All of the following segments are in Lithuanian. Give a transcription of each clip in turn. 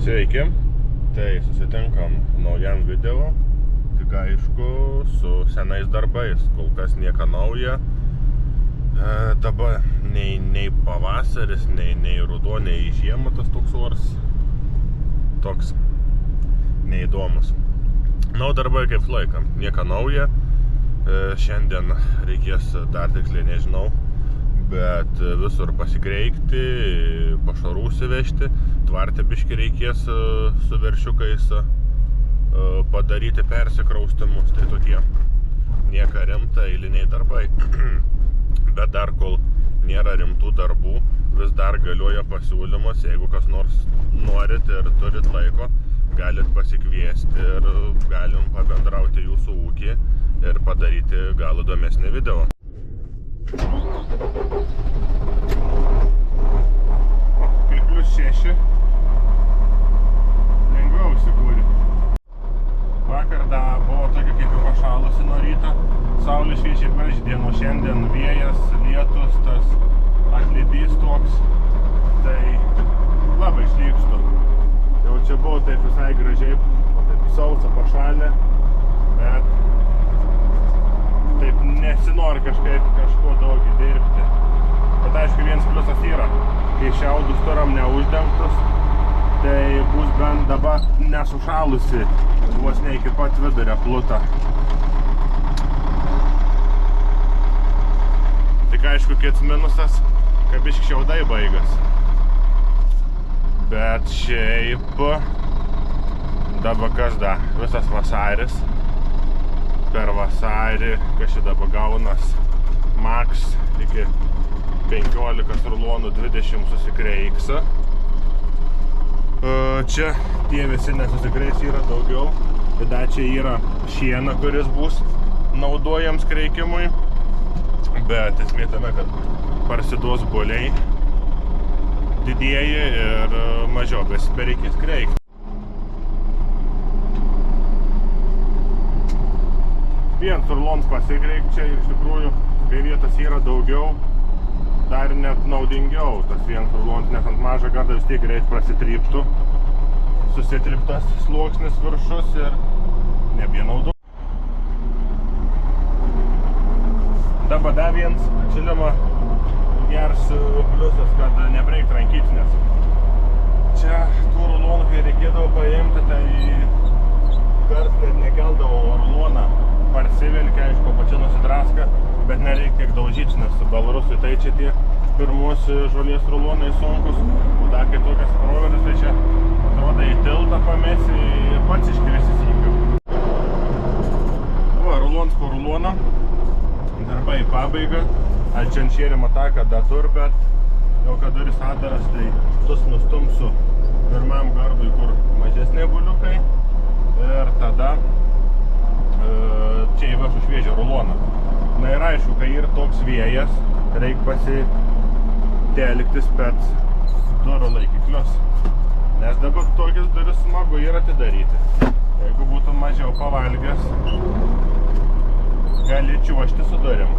Sveiki, tai susitinkam naujam video, tik aišku su senais darbais, kol kas nieka nauja. Dabar nei pavasaris, nei ruduo, nei žiema tas toks oras, toks neįdomus. Darbai kaip laikam, nieka nauja. Šiandien reikės dar tiksliai nežinau, bet visur pasikreikti, pašarų įsivežti, tvarte biškį reikės su veršiukais padaryti persikraustimus, tai tokie nieka rimta eiliniai darbai. Bet dar kol nėra rimtų darbų, vis dar galioja pasiūlymas, jeigu kas nors norit ir turit laiko, galit pasikviesti ir galim pabendrauti jūsų ūkį ir padaryti gal įdomesnį video. Kai +6 lengviau įsikūrė. Vakar buvo tokia kaip ir pašalusi nuo ryto. Saulė šviečia graži diena, šiandien vėjas, lietus, tas atlydys toks. Tai labai šlykštu. Jau čia buvo taip visai gražiai, taip sausa pašalė, bet taip nesinori kažko daug dirbti. Bet aišku, vienas pliusas yra, kai šiaudus turam neuždengtus, tai bus bent dabar nesušalusi, vos ne iki pat vidurio pluta. Tik aišku, kits minusas, kad biški šiaudai baigas. Bet šiaip dabar kas da, visas vasaris. Per vasarį, kas čia dabar gaunas, maks iki 15 rulonų 20 susikreiksa. Čia tie visi nesusikreiks yra daugiau, bet čia yra šiena, kuris bus naudojams kreikimui. Bet esmė tame, kad parsiduos buliai didieji ir mažiau bereikės kreikti. Vienas rulons pasikreik čia ir iš tikrųjų, kai vietos yra daugiau, dar net naudingiau tas vienas rulons, nes ant mažą gardą vis tiek greit prasitryptų, susitryptas sluoksnis viršus ir nebėnaudu. Dabar dar vienas atšilimą geras pliusas, kad nebreik rankytinės. Čia tų rulonų, kai reikėdavo paimti, tai kars net nekeldavo ruloną. Parsivelkia, aišku, pačia nusidraska, bet nereikia tiek daužyti, nes Belarusui tai čia tie pirmus žolės rulonai sunkus, o dar kai tokias proveris, tai čia atrodo į tiltą pamesi ir pats iškrisi sykiu. Va, rulons po rulono, darbai į pabaigą, čia šėrimo taką datur, bet jau kad duris atdaras, tai tus nustumsiu pirmam gardui, kur mažesni buliukai ir tada čia įvešu šviežią ruloną. Na ir aišku, kai yra toks vėjas, reik pasitelkti spec durų laikiklius. Nes dabar tokias duris smagu yra atidaryti. Jeigu būtų mažiau pavalgęs, gali čiuožti su durim.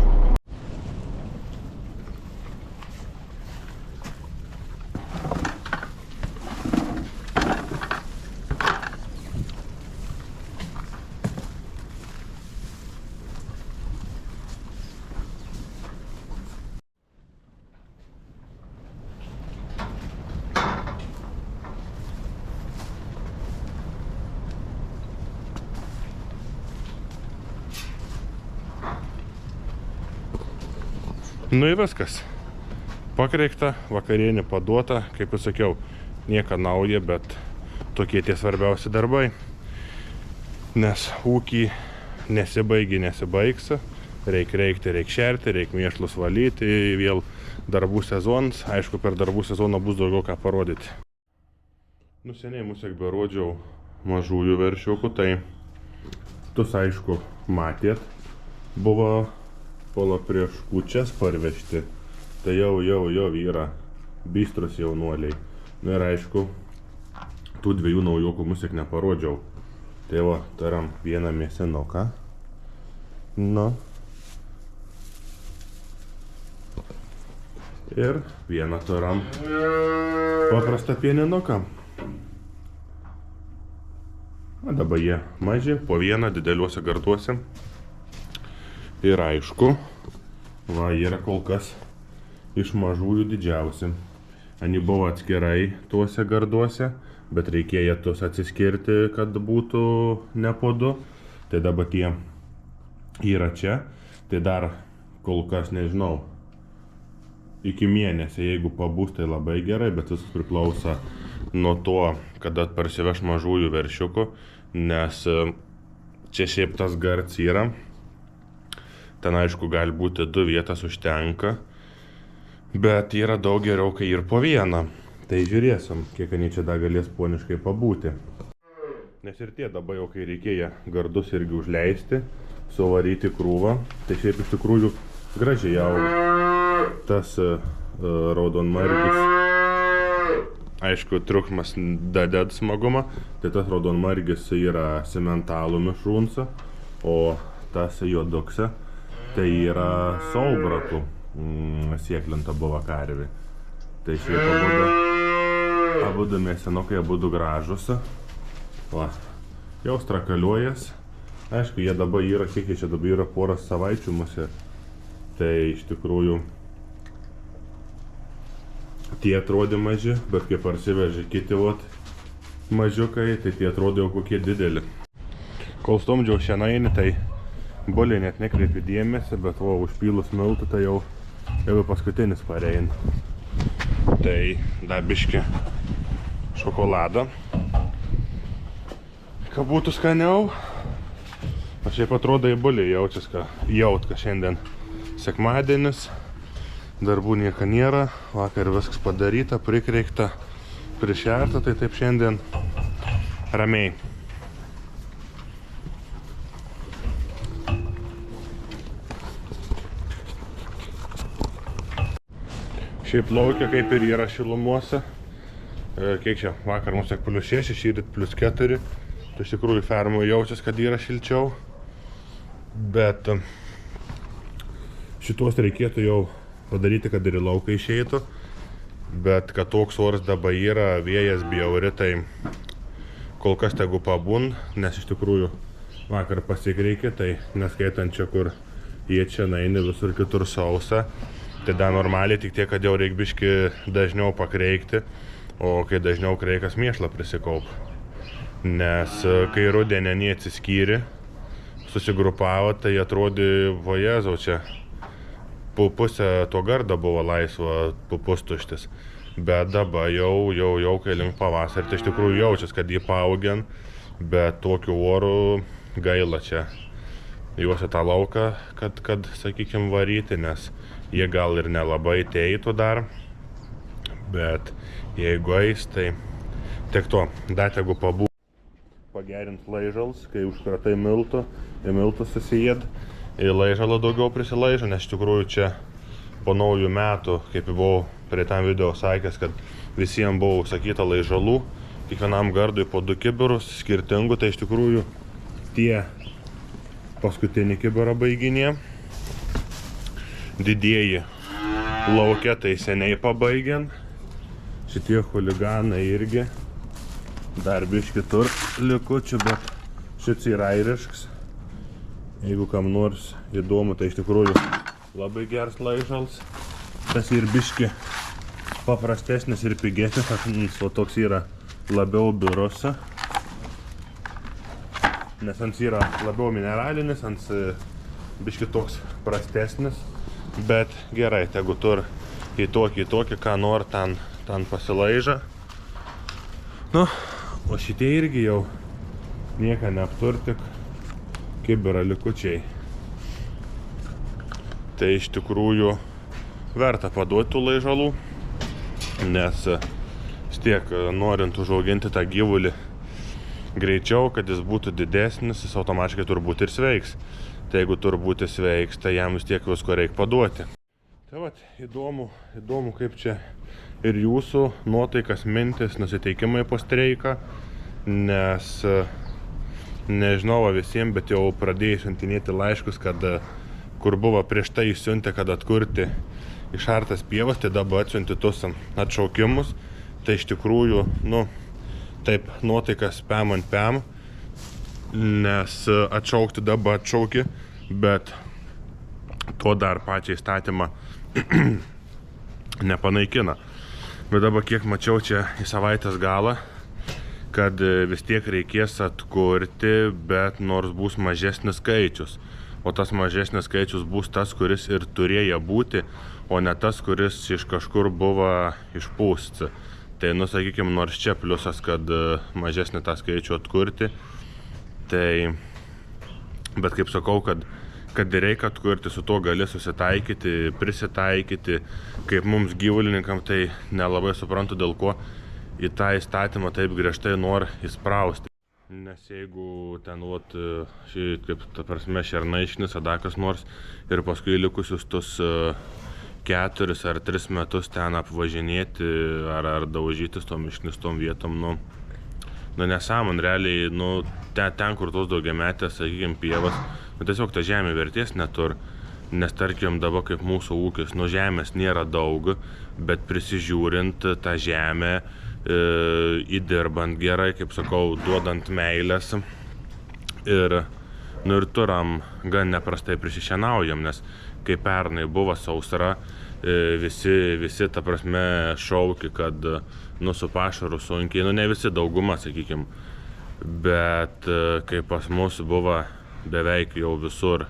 Nu ir viskas. Pakreikta, vakarienė paduota, kaip jau sakiau, nieka nauja, bet tokie tie svarbiausi darbai. Nes ūkį nesibaigs. Reik reikti, reik šerti, reik mėšlus valyti, vėl darbų sezonas. Aišku, per darbų sezoną bus daugiau ką parodyti. Nu seniai mūsų berodžiau mažųjų veršiukų, tai tus aišku matėt, buvo pola prieš kūčias parvežti, tai jau yra bystrus jaunuoliai. Na ir aišku, tų dviejų naujokų musik neparodžiau. Tai va, taram vieną mėsinuką. Nu. Ir vieną turam paprastą pieninuką. O dabar jie maži, po vieną dideliuose garduose. Ir aišku, va, yra kol kas iš mažųjų didžiausi. Ani buvo atskirai tuose garduose, bet reikėjo tuos atsiskirti, kad būtų ne po du. Tai dabar tie yra čia. Tai dar kol kas nežinau. Iki mėnesio, jeigu pabus, tai labai gerai, bet viskas priklauso nuo to, kada parsiveš mažųjų veršiukų, nes čia šiaip tas gards yra. Ten aišku gali būti 2 vietas užtenka, bet yra daug geriau, kai ir po vieną. Tai žiūrėsim, kiek они čia dar galės poniškai pabūti. Nes ir tie dabar jau, kai reikėjo gardus irgi užleisti, suvaryti krūvą, tai šiaip iš tikrųjų gražiai auga. Tas raudonmargis, aišku, triukšmas daded smagumą, tai tas raudonmargis yra simentalų mišrūnsa, o tas juodukse tai yra saubrakų sieklinta buvo karvė. Tai šiaip abudu mėsinukai, abudu gražus. Va, jau strakaliuojas. Aišku, jie dabar yra, kiek jie čia dabar yra, porą savaičių musė. Tai iš tikrųjų tie atrodė maži, bet kai parsivežė kiti mažiukai, tai tie atrodė jau kokie dideli. Kol stumdžiau šienainį, tai buliai net nekreipi dėmesį, bet užpylus miltų, tai jau paskutinis pareina. Tai dar biški šokoladą, kad būtų skaniau. O šiaip atrodo į buliai jaučias, kad šiandien sekmadienis, darbų nieko nėra, vakar viskas padaryta, prikreikta, prišerta, tai taip šiandien ramiai. Šiaip laukia kaip ir yra šilumuose. Kiek čia, vakar mums tiek +6, šįryt +4. Tai iš tikrųjų fermų jaučias, kad yra šilčiau. Bet šitos reikėtų jau padaryti, kad ir į lauką išeitų. Bet kad toks oras dabar yra, vėjas bjauri, tai kol kas tegu pabun, nes iš tikrųjų vakar pasikreikė, tai neskaitant čia, kur jie čia naini, visur kitur sausa. Tai dar normaliai, tik tiek, kad jau reik biški dažniau pakreikti, o kai dažniau kreikas mėšlą prisikaup. Nes kai rudenį neatsiskyri, susigrupavo, tai atrodė, vojezau, čia pusė to gardo buvo laisva, pustuštis. Bet dabar jau kai link pavasarį, tai iš tikrųjų jaučias, kad jį paaugiant, bet tokiu oru gaila čia juos į tą lauką, kad sakykim, varyti, nes jie gal ir nelabai teitų dar, bet jeigu eis, tai tiek to, dar tegu pabū. Pagerint laižals, kai užkratai miltų, į miltų susijėd, į laižalą daugiau prisilaižo, nes iš tikrųjų čia po naujų metų, kaip buvau prie tam video sakęs, kad visiems buvo užsakyta laižalų, kiekvienam gardui po 2 kibirus skirtingų, tai iš tikrųjų tie paskutinį kibirą baiginė. Didieji laukia tai seniai pabaigiant. Šitie chuliganai irgi dar biški tur likučių, bet šits yra airišks. Jeigu kam nors įdomu, tai iš tikrųjų labai geras laižals. Tas ir biški paprastesnis ir pigesnis, o toks yra labiau biurose. Nes ant yra labiau mineralinis, ant biški toks prastesnis. Bet gerai, tegu tur į tokį, ką nor ten pasilaiža. Nu, o šitie irgi jau nieko neaptur, tik kibirą likučiai. Tai iš tikrųjų verta paduoti tų laižalų, nes vis tiek norint užauginti tą gyvulį greičiau, kad jis būtų didesnis, jis automatiškai turbūt ir sveiks. Tai jeigu turbūt sveiks, tai jam vis tiek visko reikia paduoti. Tai vat, įdomu, kaip čia ir jūsų nuotaikas, mintis, nusiteikimai po streiką, nes nežinau visiems, bet jau pradėjau siuntinėti laiškus, kad kur buvo prieš tai siuntė, kad atkurti išartas pievas, tai dabar atsiunti tuos atšaukimus. Tai iš tikrųjų, nu, taip nuotaikas pem ant pem. nes atšaukti dabar atšauki, bet to dar pačią įstatymą nepanaikina. Bet dabar kiek mačiau čia į savaitės galą, kad vis tiek reikės atkurti, bet nors bus mažesnis skaičius. O tas mažesnis skaičius bus tas, kuris ir turėjo būti, o ne tas, kuris iš kažkur buvo išpūsts. Tai, sakykime, nors čia pliusas, kad mažesnį tą skaičių atkurti. Tai, bet kaip sakau, kad reikia atkurti, su to gali susitaikyti, prisitaikyti. Kaip mums gyvulininkam, tai nelabai suprantu, dėl ko į tą įstatymą taip griežtai nori įsprausti. Nes jeigu ten, kaip ta prasme, šernaišnis, adakas nors ir paskui likusius tus 4 ar 3 metus ten apvažinėti ar daužytis tom išnistom vietom, nesąmon, realiai, ten, kur tos daugiametės, sakykime, pievas, tiesiog ta žemė vertės netur, nes tarkim dabar kaip mūsų ūkis, žemės nėra daug, bet prisižiūrint tą žemę, įdirbant gerai, kaip sakau, duodant meilės ir turam gan neprastai prisišienaujam, nes kai pernai buvo sausra, visi ta prasme šauki, kad su pašaru sunkiai, ne visi, dauguma, sakykime, bet kai pas mus buvo beveik jau visur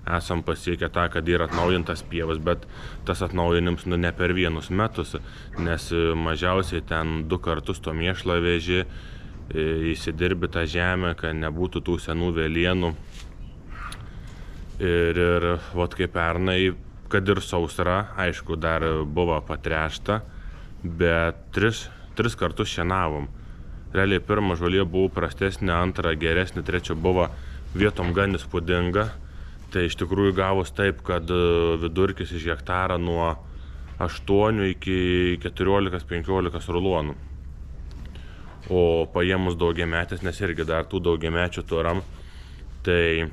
esam pasiekę tą, kad yra atnaujintas pievas, bet tas atnaujinims ne per vienus metus, nes mažiausiai ten 2 kartus to mėšlą veži, įsidirbi tą žemę, kad nebūtų tų senų vėlienų. Ir kaip pernai, kad ir sausra, aišku, dar buvo patręšta, bet 3 kartus šienavom. Realiai pirma žolė buvo prastesnė, antra geresnė, trečia buvo vietom gan įspūdinga. Tai iš tikrųjų gavus taip, kad vidurkis iš hektarą nuo 8 iki 14-15 rulonų. O paėmus daugiametės, nes irgi dar tų daugiamečių turam, tai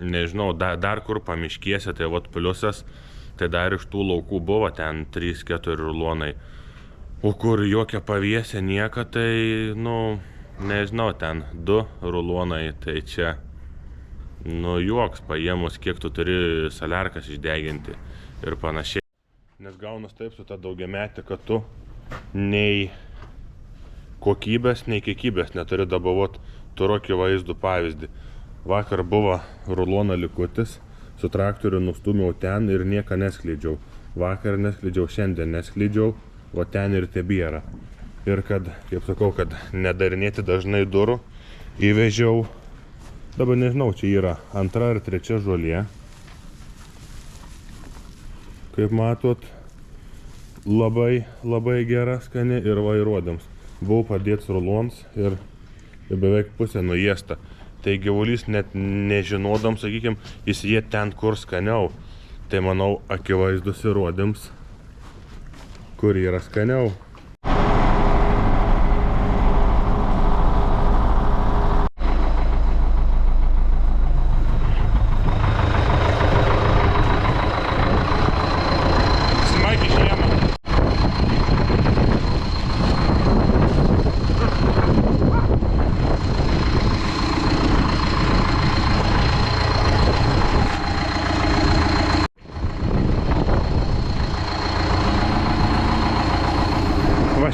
nežinau, dar kur pamiškėse, tai pliusas, tai dar iš tų laukų buvo ten 3-4 rulonai. O kur jokia paviesė nieka, tai, nežinau, ten 2 rulonai, tai čia juoks paėmus, kiek tu turi saliarkas išdeginti ir panašiai. Nes gaunas taip su ta daugiametė, kad tu nei kokybės, nei kiekybės neturi dabavot. Turiu akivaizdų pavyzdį. Vakar buvo rulono likutis, su traktoriu nustūmiau ten ir nieką neskleidžiau. Vakar neskleidžiau, šiandien neskleidžiau, o ten ir tebėra. Ir kad, kaip sakau, kad nedarinėti dažnai durų, įvežiau. Dabar nežinau, čia yra 2 ar 3 žolė. Kaip matot, labai gera, skani ir vairuodams. Buvau padėts rulons ir beveik pusė nuėsta. Tai gyvulys net nežinodam, sakykime, jis jie ten kur skaniau. Tai manau, akivaizdus įrodyms, kur yra skaniau.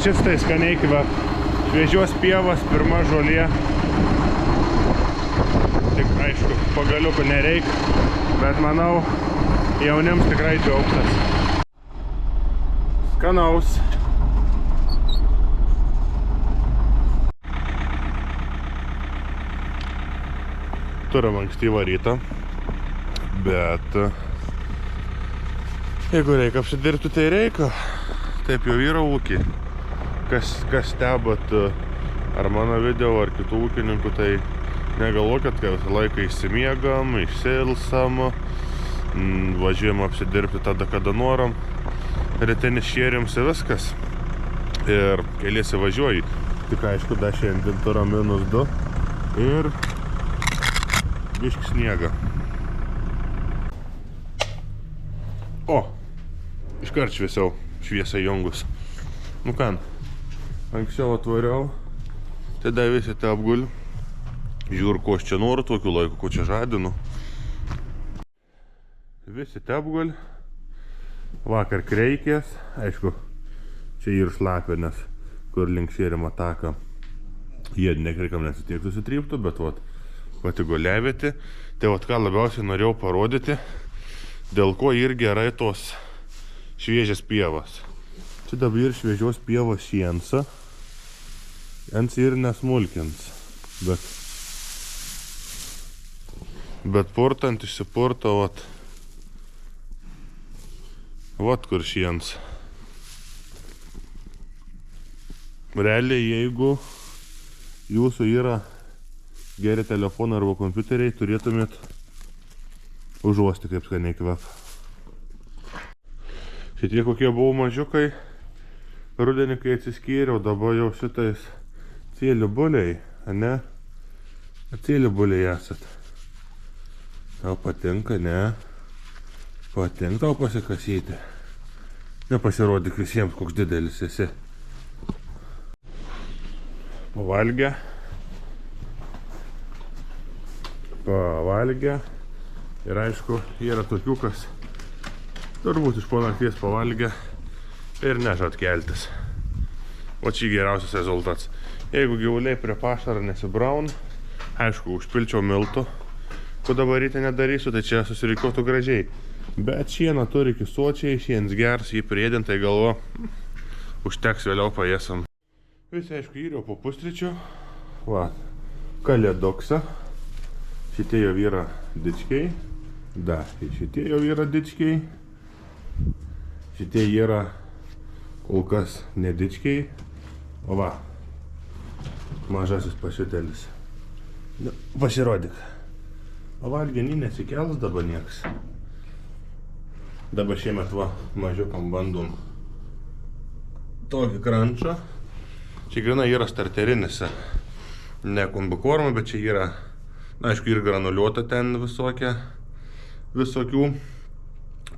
Šis tai skaniai kvep. Šviežios pievas, pirma žolė. Tik aišku, pagaliukų nereik, bet manau, jaunims tikrai džiaugtas. Skanaus. Turim ankstyvą rytą, bet jeigu reikia apsidirbti, tai reikia. Taip jau yra ūkiai. Kas stebat ar mano video, ar kitų ūkininkų, tai negalvokit, kad visą laiką išsimiegam, išsilsam, važiuojam apsidirbti tada, kada noram, rytinis šėrims ir viskas. Ir keliesi važiuoji. Tik aišku, da šiandien turam -2 ir biškį sniegą. O, iškart šviesiau, šviesą jungus. Ką, anksčiau atvariau, tada visi te apguli. Žiūr, ko aš čia noriu tokiu laiku, ko čia žadinu. Visi tepgul. Vakar kreikės. Aišku, čia ir šlapinės, kur link šėrimo taką. Jie nekreikam nesitiek susitryptų, bet vat, pati guliavėti. Tai vat ką labiausiai norėjau parodyti, dėl ko ir gerai tos šviežias pievas. Čia dabar ir šviežios pievos šiensa. Jens ir nesmulkins. Bet purtant išsipurto, vat kur šiens. Realiai, jeigu jūsų yra geri telefonai arba kompiuteriai, turėtumėt užuosti, kaip skaniai kvep. Šitie kokie buvo mažiukai, rudenį kai atsiskyriau, dabar jau šitais cėlių buliai, ne? Cėlių buliai esat. Tau patinka, ne? Patinka tau pasikasyti. Nepasirodyk visiems, koks didelis esi. Pavalgę. Ir aišku, yra tokių, kas turbūt iš po nakties pavalgę ir nežad keltis. O čia geriausias rezultats. Jeigu gyvuliai prie pašaro nesibraun, aišku, užpilčiau miltų, ko dabar ryte nedarysiu, tai čia susirikautų gražiai. Bet šieną turi kisuočiai, šienas gers, jį priedintai galvo, užteks vėliau paėsam. Visi, aišku, įriau po pusryčių. Va, kalėdoksa. Šitie jau yra dičkiai. Da, šitie jau yra dičkiai. Šitie yra kol kas nedičkiai. O va, mažasis pašitelis. Pasirodyk. O valgenį nesikels dabar nieks. Dabar šiemet va, mažiukam bandom tokį krančą. Čia grina yra starterinis, ne kombikorma, bet čia yra, aišku, ir granuliuota ten visokių.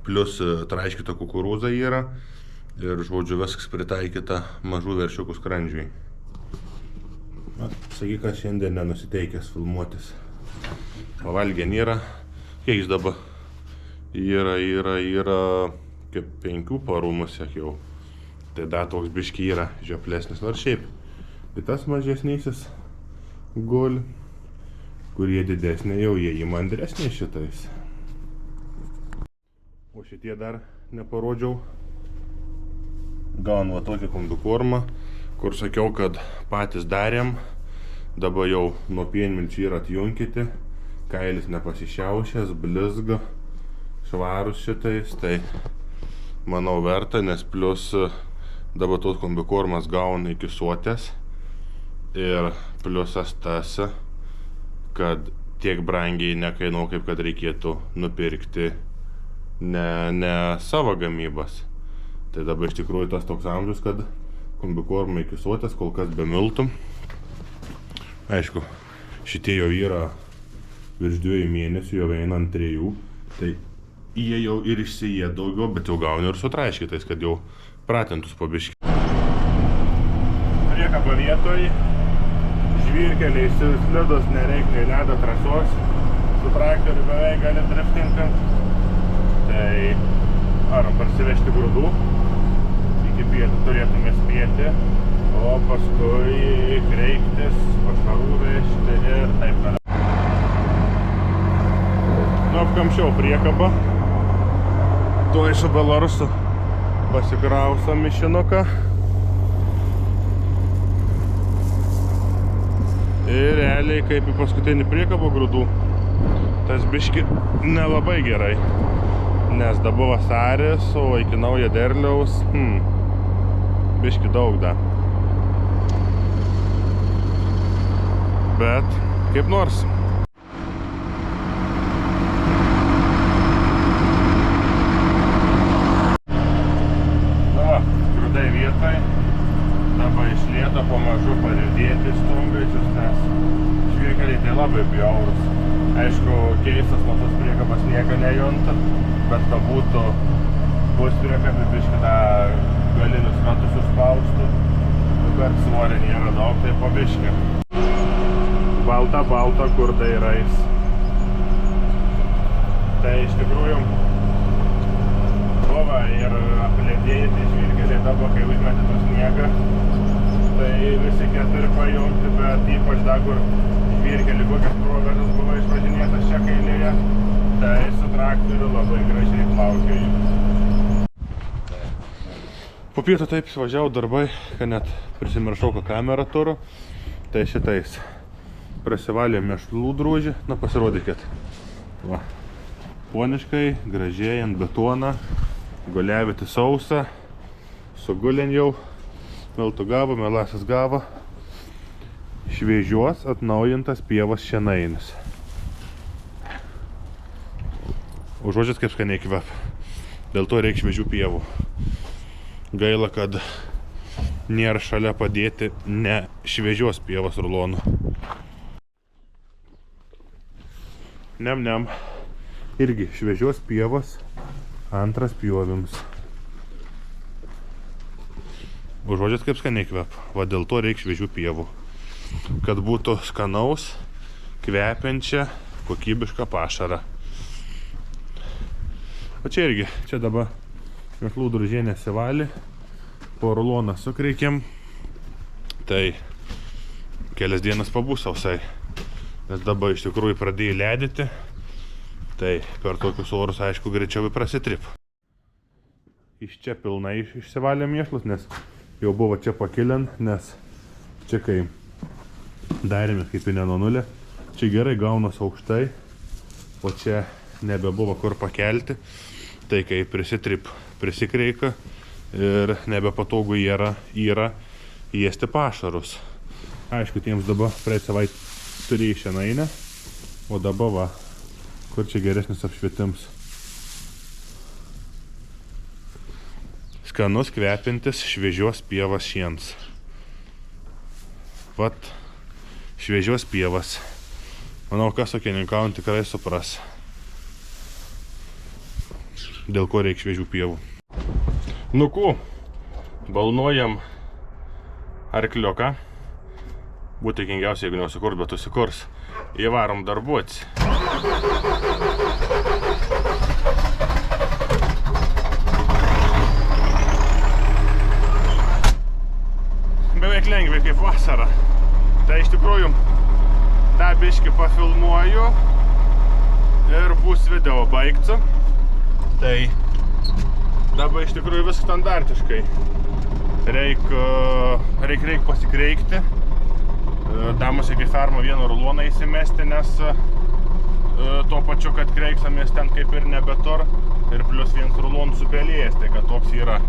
Plius traiškita kukurūza yra ir, žodžiu, viskas pritaikyta mažų veršiukų skrandžiui. Sakyk, kad šiandien nenusiteikęs filmuotis. Pavalgė nėra. Kiek jis dabar? Yra kaip 5 parų musiek jau. Tai dar toks biški yra žioplesnis. Nors šiaip, tai tas mažesnysis gul, kurie didesnė jau jie įmandresnė šitais. O šitie dar neparodžiau. Gaunu va tokį kombikormą, kur sakiau, kad patys darėm. Dabar jau nuo pienmilčių yra atjunkyti. Kailis nepasišiaušęs, blizga, švarus šitais. Tai manau verta, nes plius dabar tos kombikormas gauna iki suotės. Ir pliusas tas, kad tiek brangiai nekainuo, kaip kad reikėtų nupirkti ne savo gamybas. Tai dabar iš tikrųjų tas toks amžius, kad kombikorma iki suotės, kol kas be miltų. Aišku, šitie jau yra virš 2 mėnesių, jau eina ant 3. Tai jie jau ir išsijė daugiau, bet jau gauni ir su traiškitais, kad jau pratintus po biškį. Priekaba vietoj, žvyrkeliai slidus, nereik nei ledo trasos, su traktoriu beveik gali driftinti. Tai varom parsivežti grūdų, iki pietų turėtume spėti, o paskui kreiktis, pašarų vežti ir taip toliau. Nu, apkamšiau priekabą, tuoj su Belarusu pasikrausam mišinuką. Ir realiai kaip į paskutinį priekabą grūdų, tas biški nelabai gerai. Nes dabar vasaris, o iki naujo derliaus, biški daug da. Bet kaip nors. Vietoj, dabar iš lėto pamažu paridėti stumbraičius, nes žvyrkeliai tai labai bjaurūs. Aišku, keistas nuo tos priekabas nieko nejunta, bet kad būtų bus priekabi biški tą galinius ratus suspaustų, bet svorio nėra daug, tai po biški. balta, kur dairais. Tai iš tikrųjų buvo ir apledėjai, tai žvyrkeliai dabar, kai užmetė to sniegą, tai visi keturi pajungti, bet ypač dar, kur žvyrkelį kokias proveržas buvo išvažinėtas čia kailėje, tai su traktoriu labai gražiai plaukioju. Po pietų taip važiavau darbai, kad net prisimiršau, ką kamerą turiu. Tai šitais prasivalėm mėšlų drūžį. Na, pasirodykit. Va. Poniškai, gražiai ant betoną. Guliavyti sausa. Sugulėn jau. Miltų gavo, melasis gavo. Šviežios atnaujintas pievos šienainis. Užuodžiat kaip skaniai kvep. Dėl to reikia šviežių pievų. Gaila, kad nėra šalia padėti ne šviežios pievos rulonų. Nem. Irgi šviežios pievos antras pjovims. Užuodžiat kaip skaniai kvep. Va dėl to reikia šviežių pievų. Kad būtų skanaus, kvepiančią, kokybišką pašarą. O čia irgi, čia dabar mėšlų družė nesivalė, po ruloną sukreikėm, tai kelias dienas pabūs sausai, nes dabar iš tikrųjų pradėjo ledyti, tai per tokius orus aišku greičiau prasitrip. Iš čia pilnai išsivalėm mėšlus, nes jau buvo čia pakiliant, nes čia kai darėmės kaip į nenonulę, čia gerai gaunas aukštai, o čia nebebuvo kur pakelti, tai kai prisikreika ir nebepatogu yra įėsti pašarus. Aišku, tiems dabar praeit savaitę turėjai šienainę, o dabar va, kur čia geresnis apšvietims. Skanus kvepintis šviežios pievas šiens. Vat, šviežios pievas. Manau, kas ūkininkaujant tikrai supras, dėl ko reikia šviežių pievų. Nu ku, balnuojam arkliuką. Būtų įkingiausia, jeigu neusikurs, bet užsikurs. Įvarom darbuotis. Beveik lengviai kaip vasara. Tai iš tikrųjų tą biškį pafilmuoju ir bus video baigtų. Tai dabar iš tikrųjų vis standartiškai. Reik pasikreikti. Damus iki fermą vieną ruloną įsimesti, nes tuo pačiu, kad kreiksamės ten kaip ir nebetur. Ir plius vienas rulonų supelėjęs, tai kad toks yra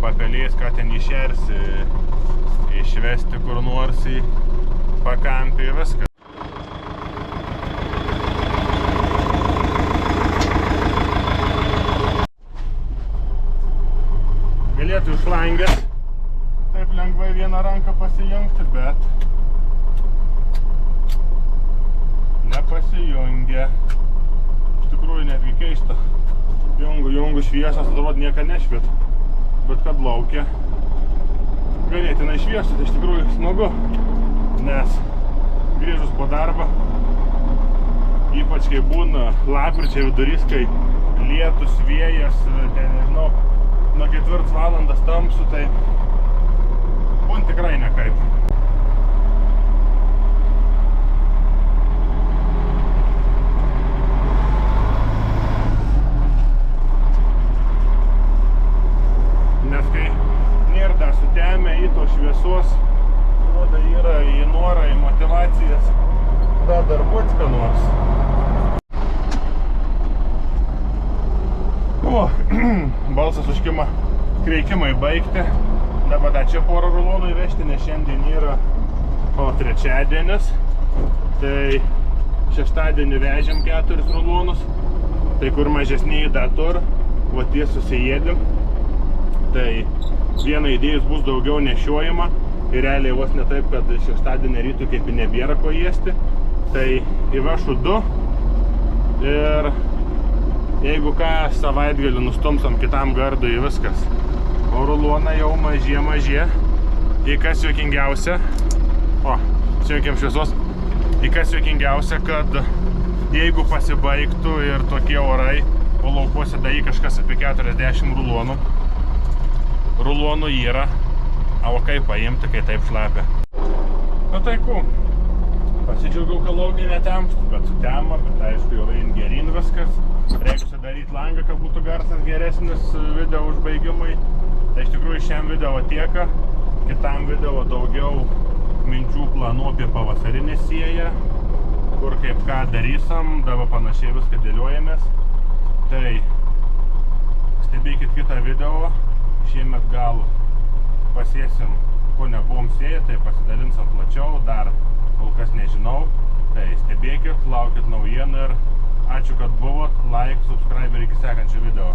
papelėjęs, ką ten išersi, išvesti kur nors į pakampį ir viską. Galėtų iš langės taip lengvai vieną ranką pasijungti, bet nepasijungia. Iš tikrųjų netgi keista. Jungu šviesas, atrodo nieka nešviet, bet kad laukia ganėtinai šviesų, tai iš tikrųjų smagu, nes grįžus po darbą, ypač kai būna lapkričio vidurys, kai lietus, vėjas, nežinau, nuo 4 valandas tamsu, tai būn tikrai nekaip. Nes kai nėra dar sutemę į to šviesos, roda yra į norą, į motivacijas, dar darbuotis ką nors. O, balsas užkima kreikimai baigti. Dabar dar čia porą rulonų įvežti, nes šiandien yra trečiadienis. Tai šeštadienį vežėm 4 rulonus. Tai kur mažesniai dar tur, va tie susijėdim. Tai vieną įdėjus bus daugiau nešiojama. Ir realiai vos ne taip, kad šeštadienį rytų kaip ir nebėra ko ėsti. Tai įvešu 2. Ir jeigu ką, savaitgalį nustumsam kitam gardui viskas. O rulonai jau mažie. Ir kas juokingiausia, o, įsijungiam šviesos, į kas juokingiausia, kad jeigu pasibaigtų ir tokie orai, o laukuose dar kažkas apie 40 rulonų. Rulonų yra, o kaip paimti, kai taip šlapia. Nu tai ku, pasidžiaugiau, kad laukai netemstų, bet sutema, bet aišku jau eina gerin viskas. Reikia daryti langą, kad būtų garsas geresnis video užbaigimui. Tai iš tikrųjų šiam video tieka, kitam video daugiau minčių planų apie pavasarinę sėją, kur kaip ką darysim, dabar panašiai viską dėliojamės. Tai stebėkit kitą video, šiemet gal pasėsim, ko nebuvom sėję, tai pasidalinsim plačiau, dar kol kas nežinau. Tai stebėkit, laukit naujienų ir ačiū, kad buvot, like, subscribe ir iki sekančio video.